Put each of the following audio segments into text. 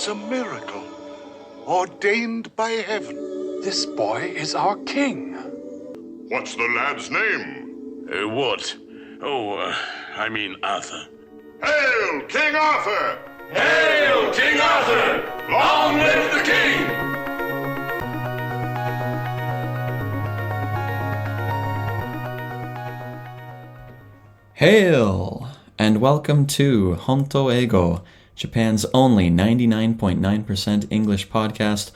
It's a miracle, ordained by heaven. This boy is our king. What's the lad's name? What? I mean Arthur. Hail, King Arthur! Hail, King Arthur! Long live the king! Hail, and welcome to Honto Eigo, Japan's only 99.9% English podcast,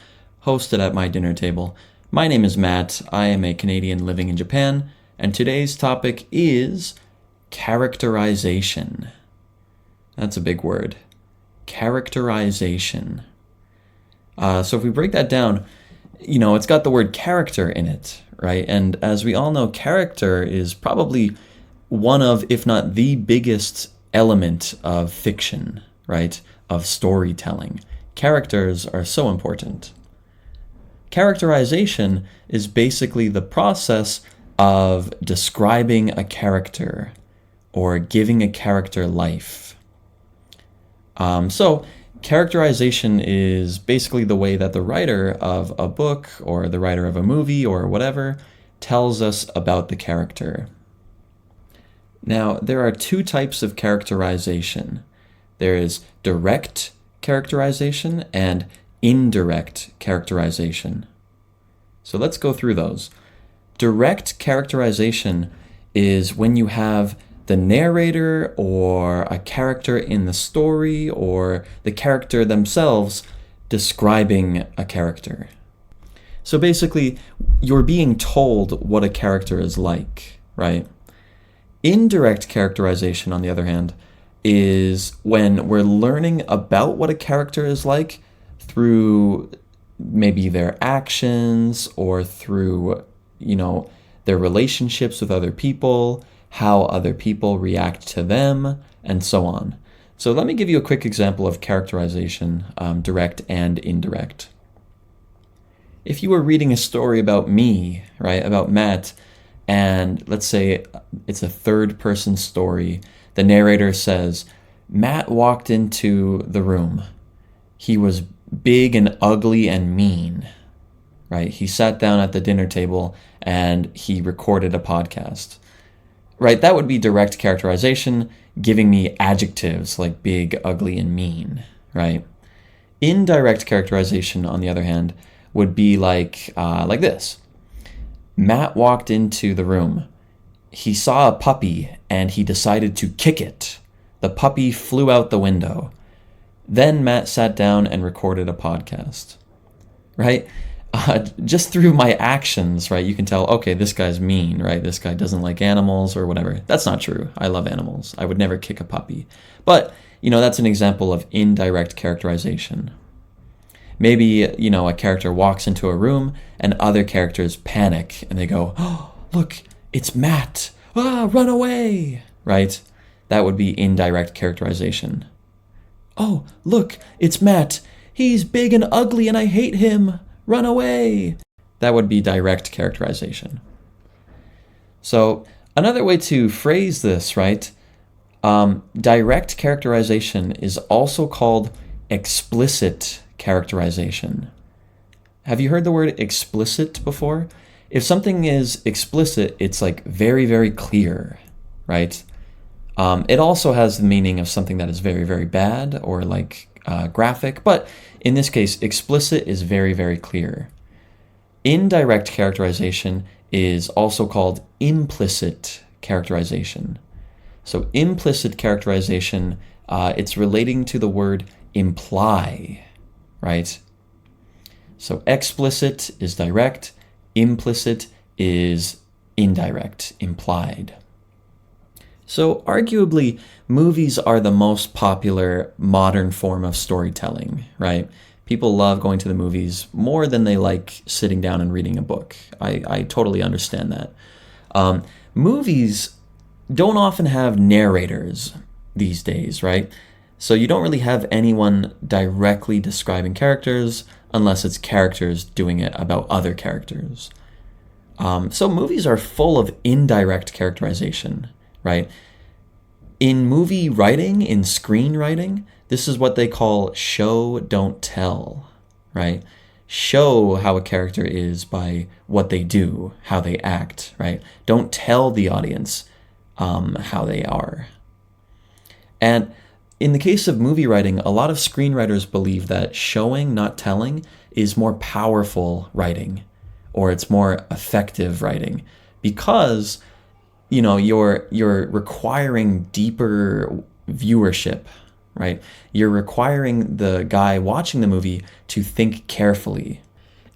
hosted at my dinner table. My name is Matt, I am a Canadian living in Japan, and today's topic is characterization. That's a big word. Characterization. So if we break that down, it's got the word character in it, right? And as we all know, character is probably one of, if not the biggest element of fiction, right? Of storytelling. Characters are so important. Characterization is basically the process of describing a character or giving a character life. So characterization is basically the way that the writer of a book or the writer of a movie or whatever tells us about the character. Now, there are two types of characterization. There is direct characterization and indirect characterization. So let's go through those. Direct characterization is when you have the narrator or a character in the story or the character themselves describing a character. So basically, you're being told what a character is like, right? Indirect characterization, on the other hand, is when we're learning about what a character is like through maybe their actions or through, their relationships with other people, how other people react to them, and so on. So let me give you a quick example of characterization, direct and indirect. If you were reading a story about me, right, about Matt, and let's say it's a third-person story, the narrator says, Matt walked into the room. He was big and ugly and mean, right? He sat down at the dinner table and he recorded a podcast, right? That would be direct characterization, giving me adjectives like big, ugly, and mean, right? Indirect characterization, on the other hand, would be like this. Matt walked into the room. He saw a puppy and he decided to kick it. The puppy flew out the window. Then Matt sat down and recorded a podcast, right? Just through my actions, right, you can tell, okay, this guy's mean, right? This guy doesn't like animals or whatever. That's not true. I love animals. I would never kick a puppy. But, that's an example of indirect characterization. Maybe, a character walks into a room and other characters panic and they go, oh, look, it's Matt. Run away, right? That would be indirect characterization. Oh, look, it's Matt. He's big and ugly and I hate him. Run away. That would be direct characterization. So another way to phrase this, right? Direct characterization is also called explicit characterization. Have you heard the word explicit before? If something is explicit, it's like very, very clear, right? It also has the meaning of something that is very, very bad or like graphic, but in this case, explicit is very, very clear. Indirect characterization is also called implicit characterization. So implicit characterization, it's relating to the word imply, right? So explicit is direct, implicit is indirect, implied. So arguably, movies are the most popular modern form of storytelling, right? People love going to the movies more than they like sitting down and reading a book. I totally understand that. Movies don't often have narrators these days, right? So you don't really have anyone directly describing characters unless it's characters doing it about other characters. So movies are full of indirect characterization, right? In movie writing, in screenwriting, This is what they call show, don't tell, right? Show how a character is by what they do, how they act, right? Don't tell the audience how they are. And in the case of movie writing, a lot of screenwriters believe that showing, not telling, is more powerful writing, or it's more effective writing, because you're requiring deeper viewership, right? You're requiring the guy watching the movie to think carefully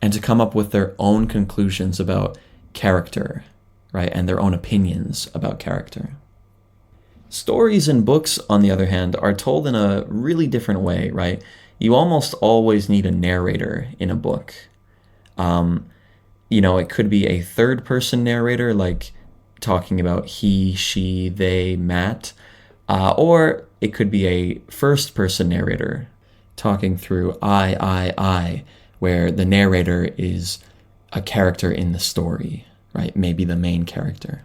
and to come up with their own conclusions about character, right? And their own opinions about character. Stories in books, on the other hand, are told in a really different way, right? You almost always need a narrator in a book. It could be a third-person narrator, like talking about he, she, they, Matt, or it could be a first-person narrator talking through I, where the narrator is a character in the story, right? Maybe the main character.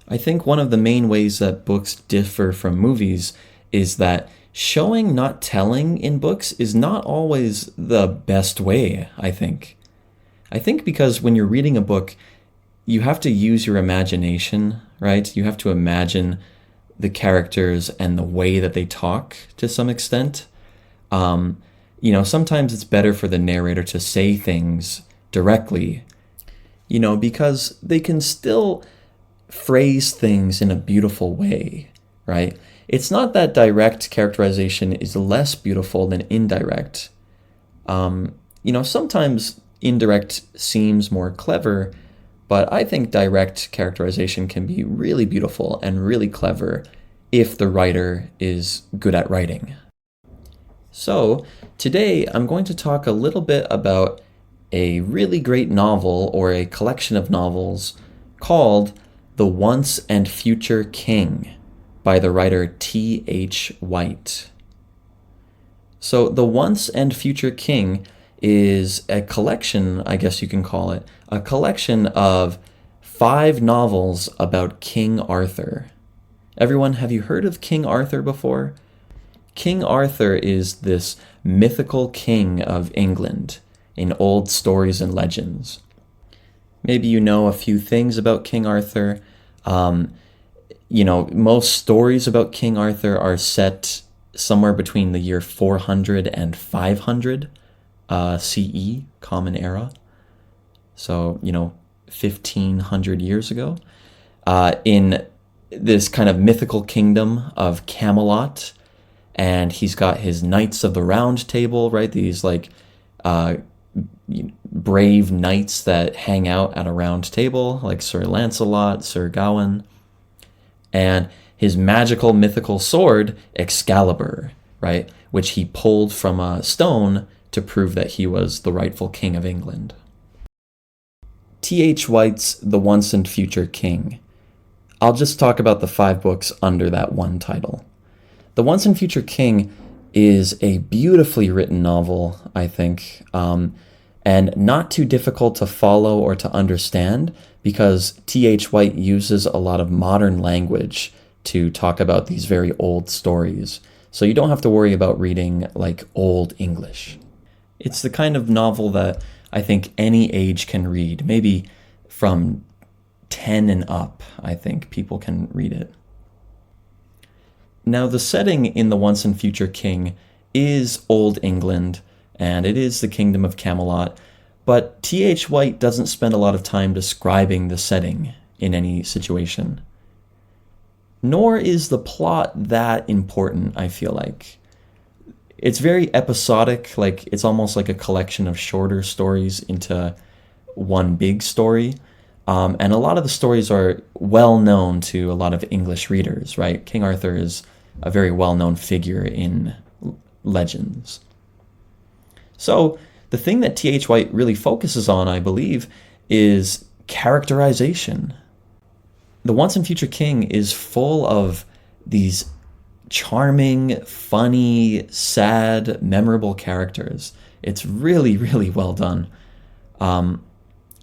I think one of the main ways that books differ from movies is that showing, not telling in books is not always the best way, I think. I think because when you're reading a book, you have to use your imagination, right? You have to imagine the characters and the way that they talk to some extent. Sometimes it's better for the narrator to say things directly, because they can still phrase things in a beautiful way, right? It's not that direct characterization is less beautiful than indirect. Sometimes indirect seems more clever, but I think direct characterization can be really beautiful and really clever if the writer is good at writing. So, today I'm going to talk a little bit about a really great novel, or a collection of novels, called The Once and Future King by the writer T.H. White. So, The Once and Future King is a collection, I guess you can call it, a collection of 5 novels about King Arthur. Everyone, have you heard of King Arthur before? King Arthur is this mythical king of England in old stories and legends. Maybe you know a few things about King Arthur. Most stories about King Arthur are set somewhere between the year 400 and 500 CE, Common Era. So, 1,500 years ago. In this kind of mythical kingdom of Camelot. And he's got his Knights of the Round Table, right? These brave knights that hang out at a round table, like Sir Lancelot, Sir Gawain. And his magical mythical sword, Excalibur, right? Which he pulled from a stone to prove that he was the rightful king of England. T.H. White's The Once and Future King. I'll just talk about the 5 books under that one title. The Once and Future King is a beautifully written novel, I think, and not too difficult to follow or to understand, because T.H. White uses a lot of modern language to talk about these very old stories. So you don't have to worry about reading like old English. It's the kind of novel that I think any age can read, maybe from 10 and up, I think people can read it. Now, the setting in The Once and Future King is Old England, and it is the Kingdom of Camelot, but T.H. White doesn't spend a lot of time describing the setting in any situation. Nor is the plot that important, I feel like. It's very episodic, like it's almost like a collection of shorter stories into one big story. And a lot of the stories are well known to a lot of English readers, right? King Arthur is a very well-known figure in legends. So the thing that T.H. White really focuses on, I believe, is characterization. The Once and Future King is full of these charming, funny, sad, memorable characters. It's really, really well done.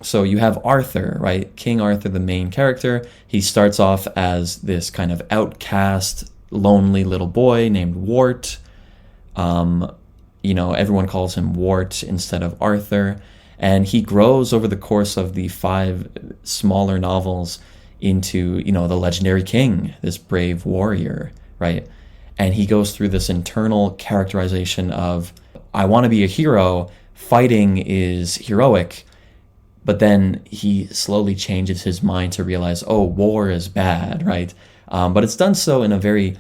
So you have Arthur, right? King Arthur, the main character. He starts off as this kind of outcast, lonely little boy named Wart. Everyone calls him Wart instead of Arthur. And he grows over the course of the 5 smaller novels into, the legendary king, this brave warrior, right? And he goes through this internal characterization of, I want to be a hero, fighting is heroic. But then he slowly changes his mind to realize, oh, war is bad, right? But it's done so in a very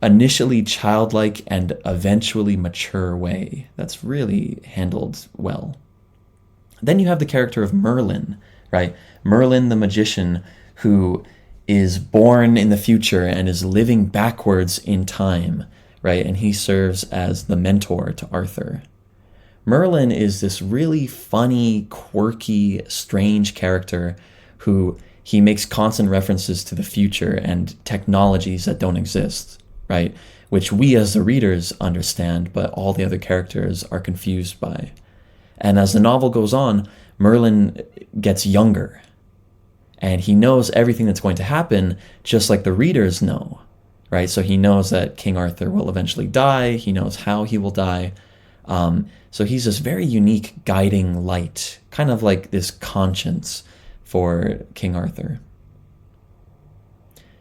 initially childlike and eventually mature way that's really handled well. Then you have the character of Merlin, right? Merlin the magician, who is born in the future and is living backwards in time, right? And he serves as the mentor to Arthur. Merlin is this really funny, quirky, strange character who he makes constant references to the future and technologies that don't exist, right? Which we as the readers understand, but all the other characters are confused by. And as the novel goes on, Merlin gets younger, and he knows everything that's going to happen, just like the readers know, right? So he knows that King Arthur will eventually die. He knows how he will die. So he's this very unique guiding light, kind of like this conscience for King Arthur.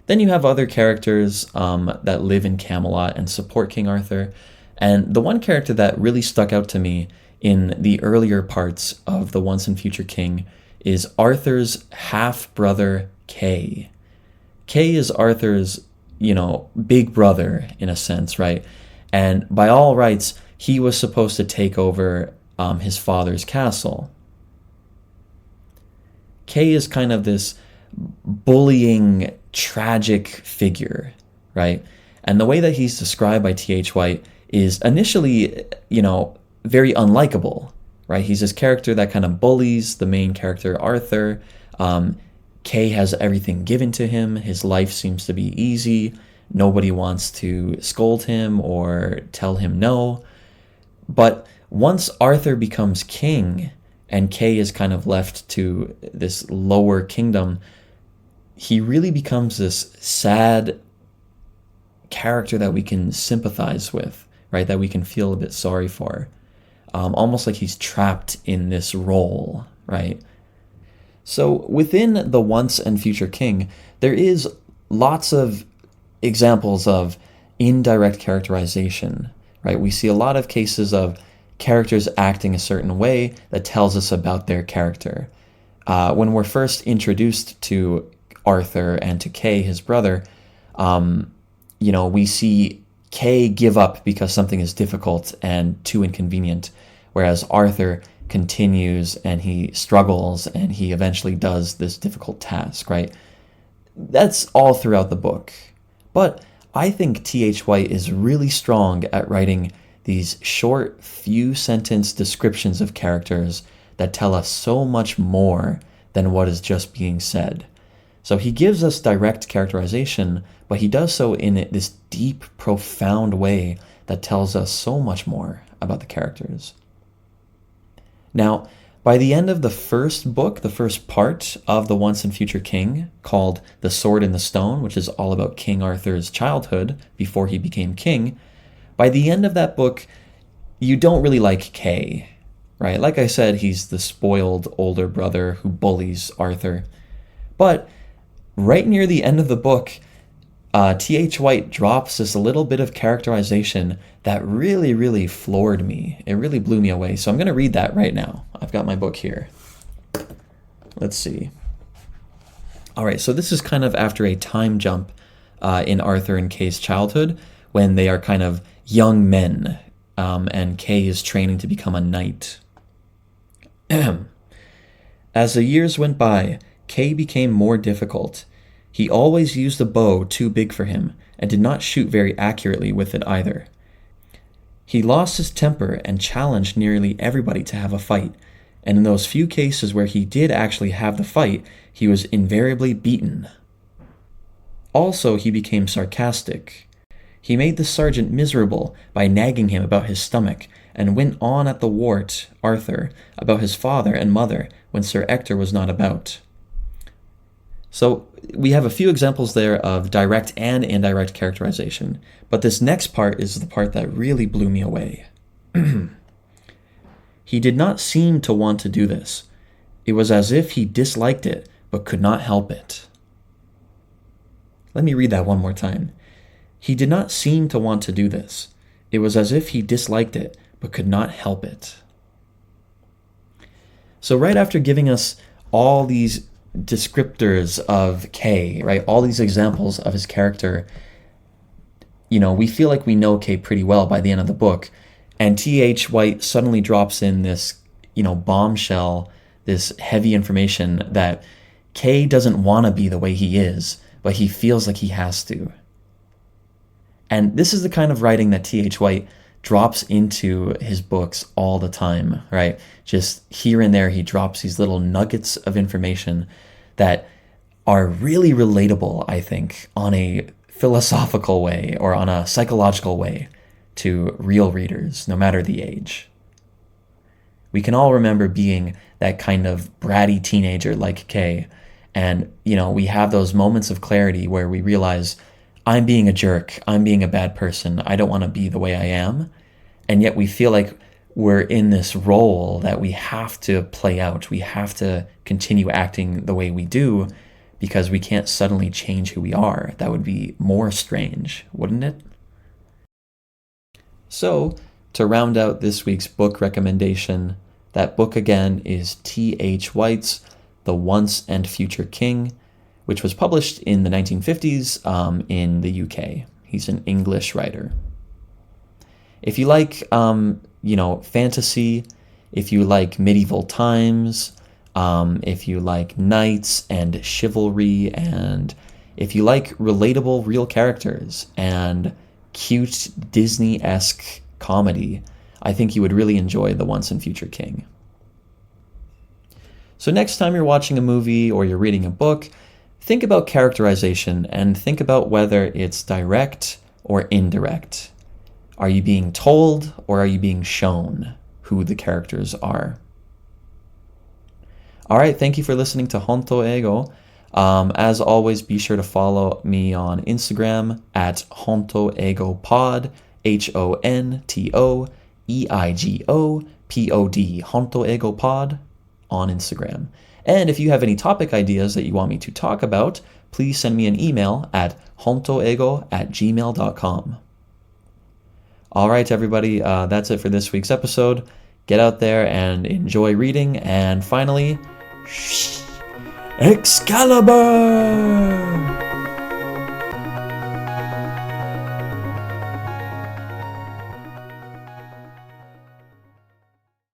Then you have other characters that live in Camelot and support King Arthur. And the one character that really stuck out to me in the earlier parts of The Once and Future King is Arthur's half-brother, Kay. Kay is Arthur's, big brother in a sense, right? And by all rights, he was supposed to take over his father's castle. Kay is kind of this bullying, tragic figure, right? And the way that he's described by T.H. White is initially, very unlikable, right? He's this character that kind of bullies the main character, Arthur. Kay has everything given to him. His life seems to be easy. Nobody wants to scold him or tell him no. But once Arthur becomes king and Kay is kind of left to this lower kingdom, he really becomes this sad character that we can sympathize with, right? That we can feel a bit sorry for. Almost like he's trapped in this role, right? So within The Once and Future King, there is lots of examples of indirect characterization, right? We see a lot of cases of characters acting a certain way that tells us about their character. When we're first introduced to Arthur and to Kay, his brother, we see Kay give up because something is difficult and too inconvenient, whereas Arthur continues and he struggles and he eventually does this difficult task, right? That's all throughout the book. But I think T.H. White is really strong at writing these short, few-sentence descriptions of characters that tell us so much more than what is just being said. So he gives us direct characterization, but he does so in this deep, profound way that tells us so much more about the characters. Now, by the end of the first book, the first part of The Once and Future King, called The Sword and the Stone, which is all about King Arthur's childhood before he became king, by the end of that book, you don't really like Kay, right? Like I said, he's the spoiled older brother who bullies Arthur. But right near the end of the book, T.H. White drops this little bit of characterization that really, really floored me. It really blew me away. So I'm going to read that right now. I've got my book here. Let's see. All right, so this is kind of after a time jump in Arthur and Kay's childhood when they are kind of young men and Kay is training to become a knight. As the years went by, Kay became more difficult. He always used a bow too big for him and did not shoot very accurately with it either. He lost his temper and challenged nearly everybody to have a fight, and in those few cases where he did actually have the fight, he was invariably beaten. Also, he became sarcastic. He made the sergeant miserable by nagging him about his stomach, and went on at the wart, Arthur, about his father and mother when Sir Ector was not about. So we have a few examples there of direct and indirect characterization, but this next part is the part that really blew me away. He did not seem to want to do this. It was as if he disliked it, but could not help it. Let me read that one more time. He did not seem to want to do this. It was as if he disliked it, but could not help it. So right after giving us all these descriptors of K, right, all these examples of his character, we feel like we know K pretty well by the end of the book, and T.H. White suddenly drops in this, bombshell, this heavy information that K doesn't want to be the way he is, but he feels like he has to. And this is the kind of writing that T.H. White drops into his books all the time, right? Just here and there, he drops these little nuggets of information that are really relatable, I think, on a philosophical way or on a psychological way to real readers, no matter the age. We can all remember being that kind of bratty teenager like Kay, and, we have those moments of clarity where we realize, I'm being a jerk, I'm being a bad person, I don't want to be the way I am, and yet we feel like we're in this role that we have to play out, we have to continue acting the way we do, because we can't suddenly change who we are. That would be more strange, wouldn't it? So, to round out this week's book recommendation, that book again is T.H. White's The Once and Future King, which was published in the 1950s in the UK. He's an English writer. If you like, fantasy, if you like medieval times, if you like knights and chivalry, and if you like relatable real characters and cute Disney-esque comedy, I think you would really enjoy The Once and Future King. So next time you're watching a movie or you're reading a book, think about characterization and think about whether it's direct or indirect. Are you being told or are you being shown who the characters are? All right, thank you for listening to Honto Ego. As always, be sure to follow me on Instagram at Honto Ego Pod, HontoEigopod, Honto Ego Pod on Instagram. And if you have any topic ideas that you want me to talk about, please send me an email at hontoego@gmail.com. All right, everybody, that's it for this week's episode. Get out there and enjoy reading. And finally, Excalibur!